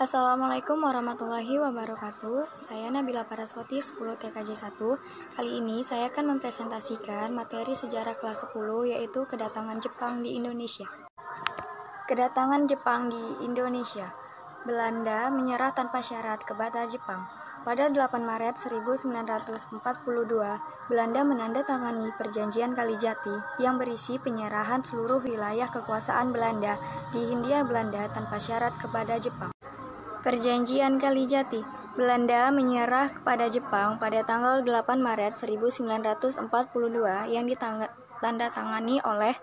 Assalamualaikum warahmatullahi wabarakatuh. Saya Nabila Paraswati 10 TKJ 1. Kali ini saya akan mempresentasikan materi sejarah kelas 10 yaitu kedatangan Jepang di Indonesia. Kedatangan Jepang di Indonesia. Belanda menyerah tanpa syarat kepada Jepang. Pada 8 Maret 1942, Belanda menandatangani Perjanjian Kalijati yang berisi penyerahan seluruh wilayah kekuasaan Belanda di Hindia Belanda tanpa syarat kepada Jepang. Perjanjian Kalijati. Belanda menyerah kepada Jepang pada tanggal 8 Maret 1942 yang ditandatangani oleh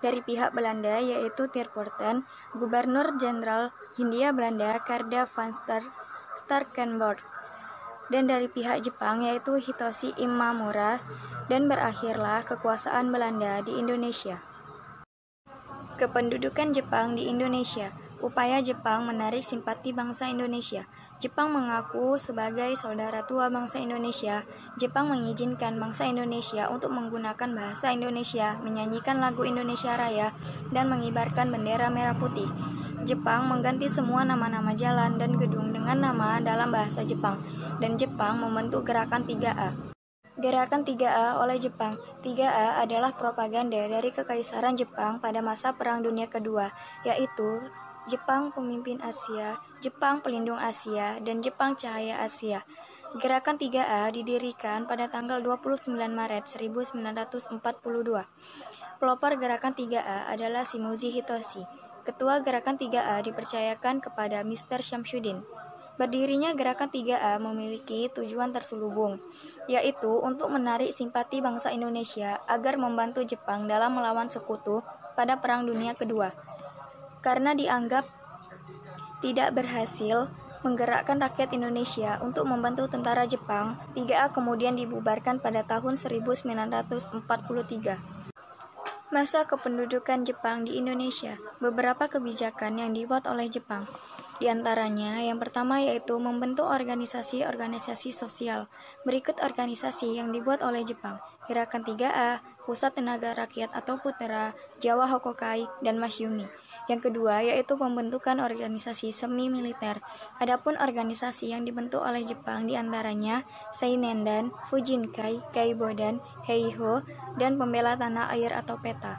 dari pihak Belanda yaitu Terpoorten, Gubernur Jenderal Hindia Belanda Karda van Starkenborgh, dan dari pihak Jepang yaitu Hitoshi Imamura, dan berakhirlah kekuasaan Belanda di Indonesia. Kependudukan Jepang di Indonesia. Upaya Jepang menarik simpati bangsa Indonesia. Jepang mengaku sebagai saudara tua bangsa Indonesia. Jepang mengizinkan bangsa Indonesia untuk menggunakan bahasa Indonesia, menyanyikan lagu Indonesia Raya, dan mengibarkan bendera merah putih. Jepang mengganti semua nama-nama jalan dan gedung dengan nama dalam bahasa Jepang, dan Jepang membentuk Gerakan 3A. Gerakan 3A oleh Jepang. 3A adalah propaganda dari Kekaisaran Jepang pada masa Perang Dunia Kedua, yaitu Jepang Pemimpin Asia, Jepang Pelindung Asia, dan Jepang Cahaya Asia. Gerakan 3A didirikan pada tanggal 29 Maret 1942. Pelopor Gerakan 3A adalah Shimizu Hitoshi. Ketua Gerakan 3A dipercayakan kepada Mr. Syamsuddin. Berdirinya Gerakan 3A memiliki tujuan terselubung, yaitu untuk menarik simpati bangsa Indonesia agar membantu Jepang dalam melawan sekutu pada Perang Dunia Kedua. Karena dianggap tidak berhasil menggerakkan rakyat Indonesia untuk membantu tentara Jepang, 3A kemudian dibubarkan pada tahun 1943. Masa kependudukan Jepang di Indonesia. Beberapa kebijakan yang dibuat oleh Jepang. Di antaranya, yang pertama yaitu membentuk organisasi-organisasi sosial. Berikut organisasi yang dibuat oleh Jepang. Gerakan 3A, Pusat Tenaga Rakyat atau PUTERA, Jawa Hokokai, dan Masyumi. Yang kedua yaitu pembentukan organisasi semi-militer. Adapun organisasi yang dibentuk oleh Jepang diantaranya Seinendan, Fujinkai, Kaibodan, Heiho, dan Pembela Tanah Air atau PETA.